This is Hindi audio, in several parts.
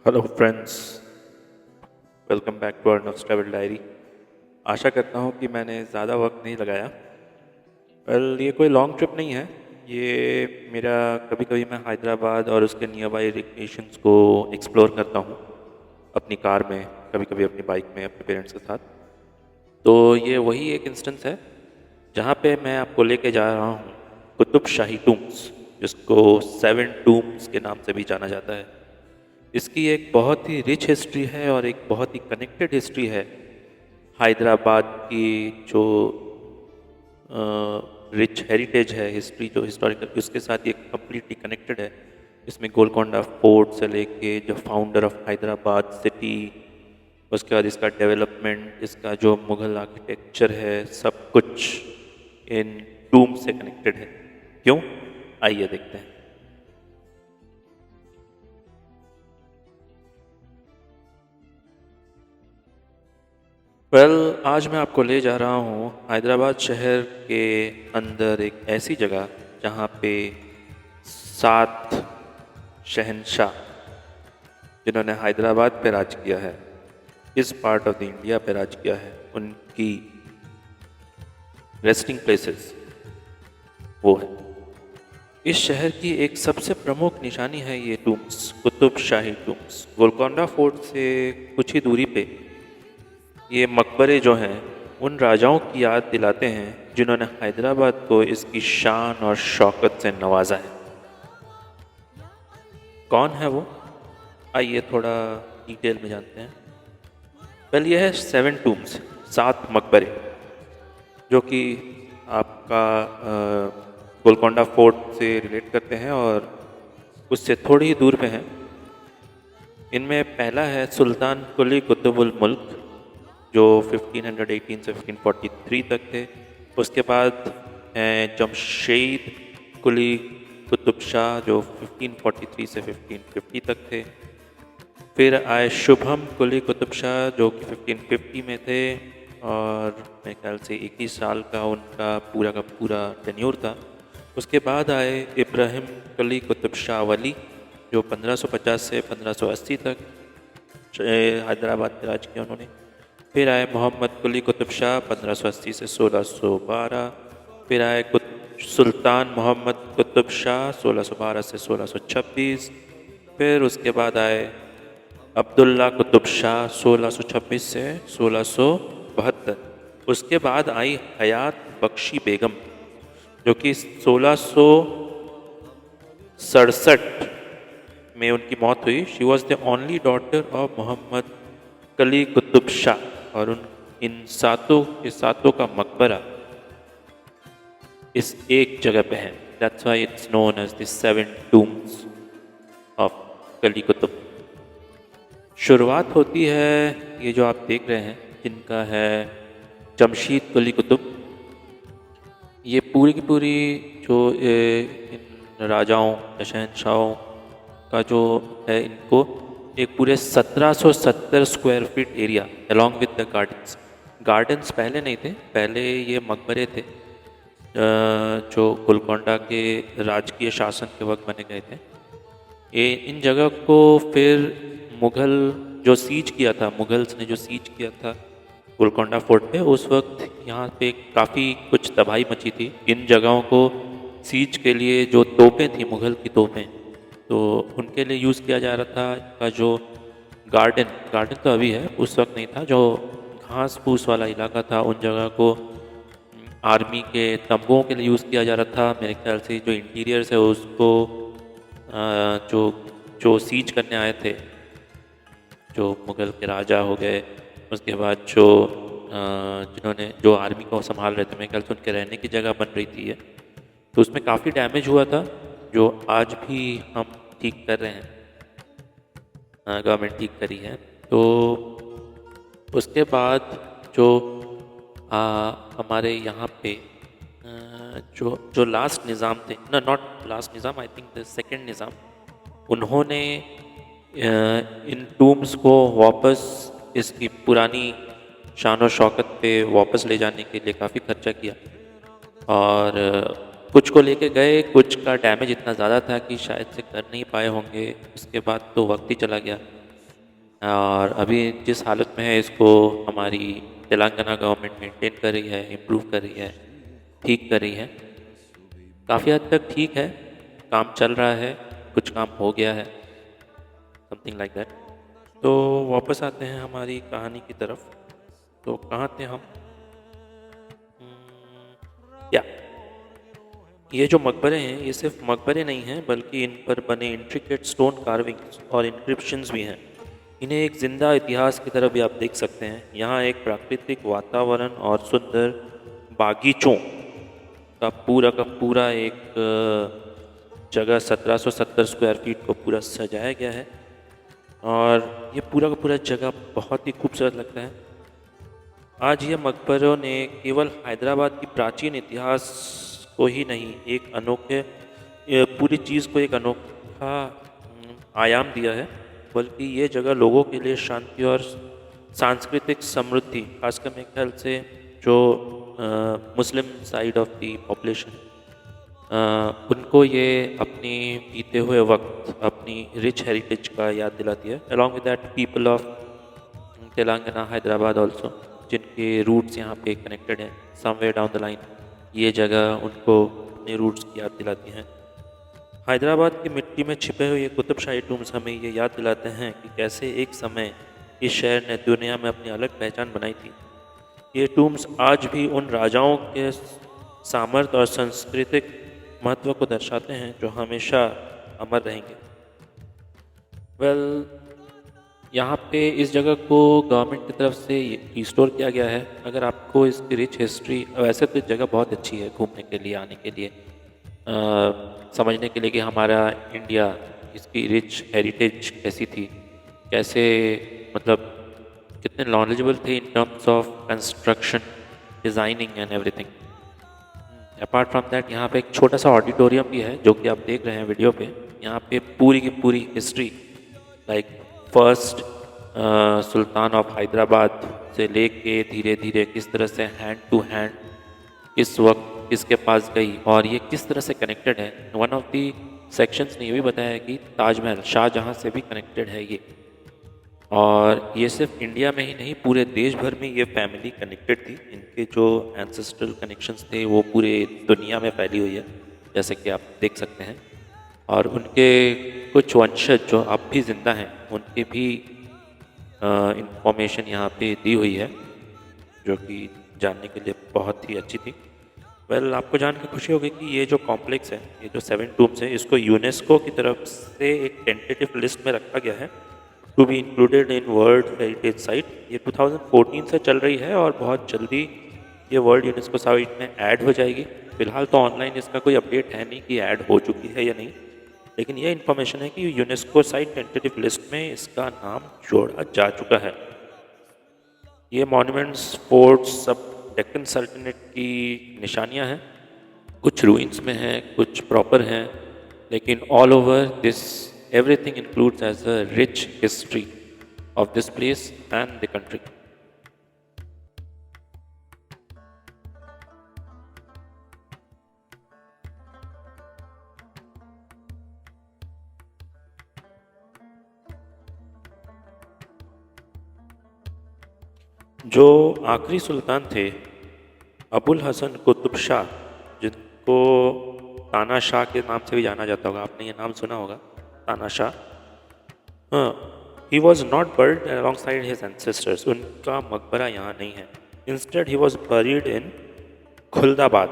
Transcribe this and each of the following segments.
Hello friends, welcome back to Arnav's travel diary. आशा करता हूँ कि मैंने ज़्यादा वक्त नहीं लगाया। ये कोई लॉन्ग ट्रिप नहीं है। ये मेरा कभी कभी मैं हैदराबाद और उसके नियर बाई लोकेशंस को एक्सप्लोर करता हूँ अपनी कार में, कभी कभी अपनी बाइक में अपने पेरेंट्स के साथ। तो ये वही एक इंस्टेंस है जहाँ पे मैं आपको लेके जा रहा हूँ कुतुब शाही टूम्स, जिसको सेवन टूम्स के नाम से भी जाना जाता है। इसकी एक बहुत ही रिच हिस्ट्री है और एक बहुत ही कनेक्टेड हिस्ट्री है। हैदराबाद की जो रिच हेरिटेज है, हिस्ट्री जो हिस्टोरिकल, उसके साथ ये कम्प्लीटली कनेक्टेड है। इसमें गोलकोंडा फोर्ट से लेके जो फाउंडर ऑफ हैदराबाद सिटी, उसके बाद इसका डेवलपमेंट, इसका जो मुग़ल आर्किटेक्चर है, सब कुछ इन टूम से कनेक्टेड है। क्यों? आइए देखते हैं। आज मैं आपको ले जा रहा हूँ हैदराबाद शहर के अंदर एक ऐसी जगह जहाँ पे 7 शहंशाह जिन्होंने हैदराबाद पे राज किया है, इस पार्ट ऑफ द इंडिया पे राज किया है, उनकी रेस्टिंग प्लेसेस वो है। इस शहर की एक सबसे प्रमुख निशानी है ये टूम्स, कुतुब शाही टूम्स। गोलकोंडा फोर्ट से कुछ ही दूरी पे ये मकबरे जो हैं उन राजाओं की याद दिलाते हैं जिन्होंने हैदराबाद को इसकी शान और शौकत से नवाजा है। कौन है वो? आइए थोड़ा डिटेल में जानते हैं। पहले यह है 7 टूम्स, 7 मकबरे, जो कि आपका गोलकोंडा फोर्ट से रिलेट करते हैं और उससे थोड़ी ही दूर पे हैं। इनमें पहला है सुल्तान कुली कुतुबुल मुल्क, जो 1518 से 1543 तक थे। उसके बाद हैं जमशेद कुली कुतुब शाह, जो 1543 से 1550 तक थे। फिर आए शुभम कुली कुतुब शाह, जो कि 1550 में थे और मेरे ख्याल से 21 साल का उनका पूरा का पूरा टेन्योर था। उसके बाद आए इब्राहिम कुली कुतुब शाह वली, जो 1550 से 1580 तक हैदराबाद पे राज किया उन्होंने। फिर आए मोहम्मद कुली कुतुब शाह 1580 से 1612। फिर आए सुल्तान मोहम्मद कुतुब शाह 1612 से 1626। फिर उसके बाद आए अब्दुल्ला कुतुब शाह 1626 से 1672। उसके बाद आई हयात बख्शी बेगम, जो कि 1667 में उनकी मौत हुई। She was the only daughter of Muhammad Quli Qutb Shah. और उन इन सातों के सातों का मकबरा इस एक जगह पे है। That's why it's known as the 7 tombs of Quli Qutb. शुरुआत होती है, ये जो आप देख रहे हैं, जिनका है जमशीद कुली कुतुब। ये पूरी की पूरी जो इन राजाओं या शहंशाहों का जो है, इनको एक पूरे 1770 square feet area along with the gardens. Gardens पहले नहीं थे, पहले ये मकबरे थे जो गोलकोंडा के राजकीय शासन के वक्त बने गए थे। इन जगह को फिर मुग़ल जो सीज किया था, मुग़ल्स ने जो सीज किया था गोलकोंडा फोर्ट पे, उस वक्त यहाँ पे काफ़ी कुछ तबाही मची थी। इन जगहों को सीज के लिए जो तोपें थी, मुग़ल की तोपें, तो उनके लिए यूज़ किया जा रहा था। का जो गार्डन तो अभी है, उस वक्त नहीं था। जो घास फूस वाला इलाका था, उन जगह को आर्मी के तंबुओं के लिए यूज़ किया जा रहा था। मेरे ख्याल से जो इंटीरियर्स है उसको जो जो सीज करने आए थे, जो मुग़ल के राजा हो गए, उसके बाद जो जिन्होंने जो आर्मी को संभाल रहे थे, मेरे ख्याल से उनके रहने की जगह बन रही थी ये, तो उसमें काफ़ी डैमेज हुआ था, जो आज भी हम ठीक कर रहे हैं, गवर्नमेंट ठीक करी है। तो उसके बाद जो हमारे यहाँ पे जो जो लास्ट निज़ाम थे, not last Nizam, I think the second Nizam, उन्होंने इन टूम्स को वापस इसकी पुरानी शान और शौकत पे वापस ले जाने के लिए काफ़ी खर्चा किया। और कुछ को लेके गए, कुछ का डैमेज इतना ज़्यादा था कि शायद से कर नहीं पाए होंगे। उसके बाद तो वक्त ही चला गया। और अभी जिस हालत में है इसको हमारी तेलंगाना गवर्नमेंट मेंटेन कर रही है, इम्प्रूव कर रही है, ठीक कर रही है। काफ़ी हद तक ठीक है, काम चल रहा है, कुछ काम हो गया है, समथिंग लाइक दैट। तो वापस आते हैं हमारी कहानी की तरफ। तो कहाँ थे हम? या ये जो मकबरे हैं ये सिर्फ मकबरे नहीं हैं, बल्कि इन पर बने इंट्रिकेट स्टोन कार्विंग्स और इंक्रिप्शंस भी हैं। इन्हें एक जिंदा इतिहास की तरह भी आप देख सकते हैं। यहाँ एक प्राकृतिक वातावरण और सुंदर बागीचों का पूरा एक जगह 1770 स्क्वायर फीट को पूरा सजाया गया है और ये पूरा का पूरा जगह बहुत ही खूबसूरत लगता है। आज ये मकबरों ने केवल हैदराबाद की प्राचीन इतिहास को ही नहीं, एक अनोखे पूरी चीज़ को एक अनोखा आयाम दिया है, बल्कि ये जगह लोगों के लिए शांति और सांस्कृतिक समृद्धि, खासकर मेरे ख्याल से जो मुस्लिम साइड ऑफ द पॉपुलेशन, उनको ये अपनी बीते हुए वक्त, अपनी रिच हेरिटेज का याद दिलाती है। Along with that people of Telangana, Hyderabad also, जिनके रूट्स यहाँ पे कनेक्टेड हैं समवेयर डाउन द लाइन, ये जगह उनको अपने रूट्स की याद दिलाती हैं। हैदराबाद की मिट्टी में छिपे हुए ये कुतुब शाही टूम्स हमें ये याद दिलाते हैं कि कैसे एक समय इस शहर ने दुनिया में अपनी अलग पहचान बनाई थी। ये टूम्स आज भी उन राजाओं के सामर्थ्य और सांस्कृतिक महत्व को दर्शाते हैं जो हमेशा अमर रहेंगे। यहाँ पे इस जगह को गवर्नमेंट की तरफ से रिस्टोर किया गया है। अगर आपको इसकी रिच हिस्ट्री, वैसे तो जगह बहुत अच्छी है घूमने के लिए, आने के लिए, समझने के लिए कि हमारा इंडिया, इसकी रिच हेरिटेज कैसी थी, कैसे मतलब कितने नॉलेजेबल थे in terms of construction, designing and everything. Apart from that यहाँ पे एक छोटा सा ऑडिटोरियम भी है जो कि आप देख रहे हैं वीडियो पे। यहाँ पे पूरी की पूरी history, like first sultan of Hyderabad से लेके धीरे धीरे किस तरह से हैंड टू हैंड किस वक्त किसके पास गई और ये किस तरह से कनेक्टेड है। वन ऑफ दी सेक्शंस ने ये भी बताया है कि ताजमहल शाहजहाँ से भी कनेक्टेड है ये, और ये सिर्फ इंडिया में ही नहीं, पूरे देश भर में ये फैमिली कनेक्टेड थी। इनके जो एंसेस्ट्रल कनेक्शंस थे वो पूरे दुनिया में फैली हुई है, जैसे कि आप देख सकते हैं। और उनके कुछ वंशज जो अब भी ज़िंदा हैं, उनकी भी इंफॉर्मेशन यहाँ पे दी हुई है, जो कि जानने के लिए बहुत ही अच्छी थी। आपको जान के खुशी होगी कि ये जो कॉम्प्लेक्स है, ये जो 7 टूम्स है, इसको यूनेस्को की तरफ से एक टेंटेटिव लिस्ट में रखा गया है to be included in world heritage site. ये 2014 से चल रही है और बहुत जल्दी ये वर्ल्ड यूनेस्को साइट में ऐड हो जाएगी। फिलहाल तो ऑनलाइन इसका कोई अपडेट है नहीं कि ऐड हो चुकी है या नहीं, लेकिन ये इन्फॉर्मेशन है कि यूनेस्को साइट टेंटेटिव लिस्ट में इसका नाम जोड़ा जा चुका है। ये मॉन्यूमेंट्स, फोर्ट्स सब डेक्कन सल्तनत की निशानियां हैं। कुछ रूइंस में हैं, कुछ प्रॉपर हैं, लेकिन all over this everything includes as a rich history of this place and the country. जो आखिरी सुल्तान थे अबुल हसन कुतुब शाह, जिनको ताना शाह के नाम से भी जाना जाता होगा, आपने ये नाम सुना होगा, ताना Shah. He was not bird along side his ancestors. उनका मकबरा यहाँ नहीं है। इंस्टेड ही वॉज बरीड इन खुलदाबाद।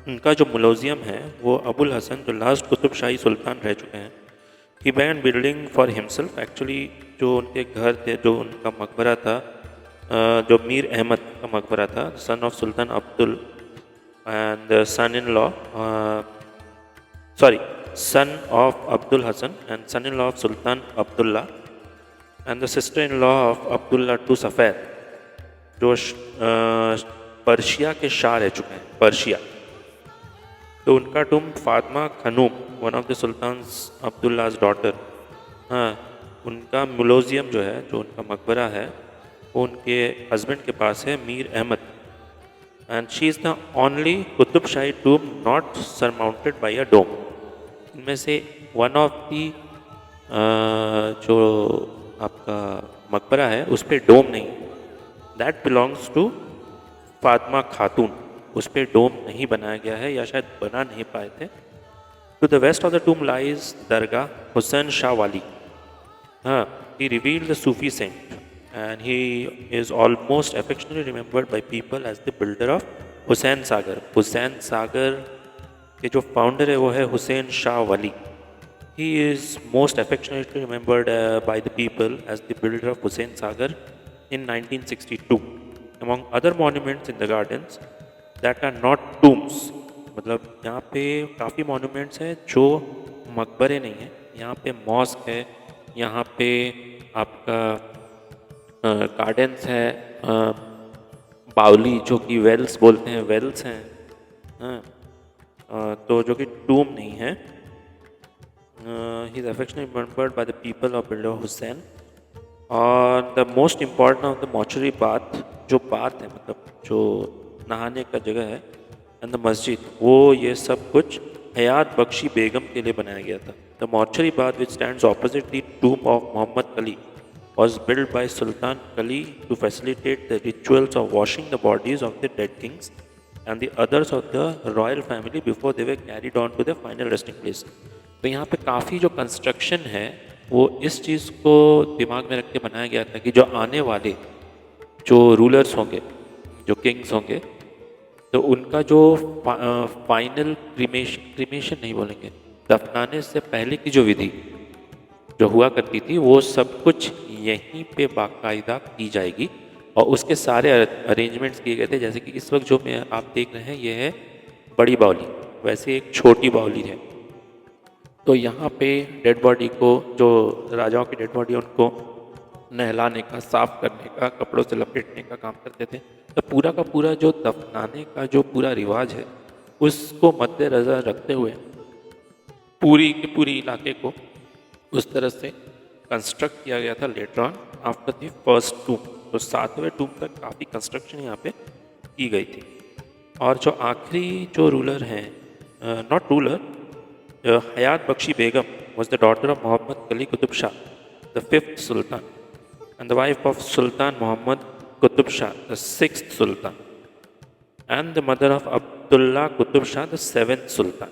उनका जो म्यूजियम है वो अबुल हसन, जो लास्ट कुतुब शाही सुल्तान रह चुके हैं, he been building for himself. Actually जो उनके घर थे, जो उनका मकबरा था, जो मीर अहमद का मकबरा था, son of Sultan Abdul and son in law, son of Abdul Hasan and son in law of Sultan Abdullah and the sister in law of Abdullah to Safavid, जो पर्शिया के शाह रह चुके हैं, पर्शिया। तो उनका tomb Fatima Khanum, one of the Sultan Abdullah's daughter, उनका म्यूजियम जो है, जो उनका मकबरा है, वो उनके हस्बैंड के पास है, Mir Ahmad, and she is the only Qutb Shahi tomb not surmounted by a dome. इनमें से वन ऑफ दी जो आपका मकबरा है उस पर डोम नहीं, दैट बिलोंग्स टू फातिमा खातून, उस पर डोम नहीं बनाया गया है या शायद बना नहीं पाए थे। To the west of the tomb lies Dargah Hussain Shah Wali. हाँ, he revealed the Sufi saint and he is almost affectionately remembered by people as the builder of Hussain Sagar. Hussain Sagar के जो फाउंडर है वो है हुसैन शाह वली। He is most affectionately remembered by the people as the builder of Hussain Sagar in 1962. Among other monuments in the gardens that are not tombs, मतलब यहाँ पे काफ़ी monuments हैं जो मकबरे नहीं हैं। यहाँ पे मॉस्क है, यहाँ पे आपका गार्डन्स है, बाउली जो कि वेल्स बोलते हैं, वेल्स हैं, हाँ, तो जो कि टूम नहीं है। He is affectionately remembered by the people of Builder Hussain. और the most important of the mortuary bath, जो बात है मतलब जो नहाने का जगह है, and the मस्जिद, वो ये सब कुछ हयात बख्शी बेगम के लिए बनाया गया था। The mortuary bath which stands opposite the tomb of Muhammad Kali was built by Sultan Kali to facilitate the rituals of washing the bodies of the dead kings and the others of the royal family before they were carried on to their final resting place. तो यहाँ पे काफ़ी जो कंस्ट्रक्शन है वो इस चीज़ को दिमाग में रख के बनाया गया था कि जो आने वाले जो रूलर्स होंगे, जो किंग्स होंगे, तो उनका जो फाइनल क्रीमेशन नहीं बोलेंगे, दफनाने से पहले की जो विधि जो हुआ करती थी वो सब कुछ यहीं पे बाकायदा की जाएगी और उसके सारे अरेंजमेंट्स किए गए थे। जैसे कि इस वक्त जो मैं आप देख रहे हैं ये है बड़ी बावली, वैसे एक छोटी बावली है। तो यहाँ पे डेड बॉडी को, जो राजाओं की डेड बॉडी उनको नहलाने का, साफ करने का, कपड़ों से लपेटने का काम करते थे। तो पूरा का पूरा जो दफनाने का जो पूरा रिवाज है उसको मद्देनज़र रखते हुए पूरी के पूरी इलाके को उस तरह से कंस्ट्रक्ट किया गया था later on after the first tomb. तो 7वें टूम तक काफ़ी कंस्ट्रक्शन यहाँ पे की गई थी। और जो आखिरी जो रूलर हैं, not ruler, Hayat Bakshi Begum was the daughter of Muhammad Qali Qutub Shah, the 5th Sultan, and the wife of Sultan Muhammad Qutub Shah, the 6th Sultan, and the mother of Abdullah Qutub Shah, the 7th Sultan.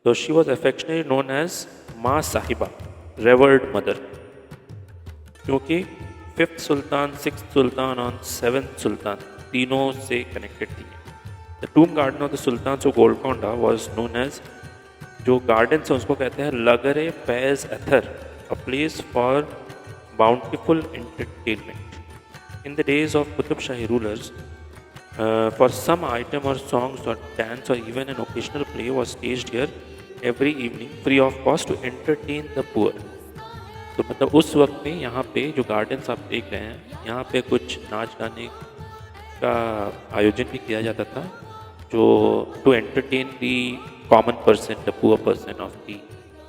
So she was affectionately known as Ma Sahiba, revered mother, क्योंकि 5th Sultan, 6th Sultan और 7th Sultan तीनों से कनेक्टेड थी। The tomb garden of the Sultans of Golconda was known as, जो गार्डन है उसको कहते हैं Lagar Faiz Athar, a place for bountiful entertainment. In the days of Qutb Shahi rulers, for some item और सॉन्ग्स और डांस और even an occasional play was staged here every evening free of cost to entertain the poor. तो मतलब उस वक्त में यहाँ पे जो गार्डन्स आप देख रहे हैं, यहाँ पे कुछ नाच गाने का आयोजन भी किया जाता था, जो to entertain the common person, the poor person of the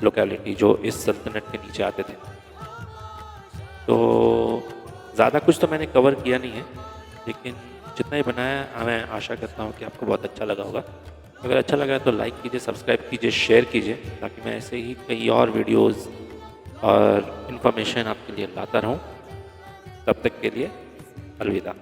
locality, जो इस सल्तनत के नीचे आते थे। तो ज़्यादा कुछ तो मैंने कवर किया नहीं है, लेकिन जितना ही बनाया मैं आशा करता हूँ कि आपको बहुत अच्छा लगा होगा। अगर अच्छा लगा तो लाइक कीजिए, सब्सक्राइब कीजिए, शेयर कीजिए, ताकि मैं ऐसे ही कई और वीडियोज़ और इन्फॉर्मेशन आपके लिए लाता रहूँ। तब तक के लिए अलविदा।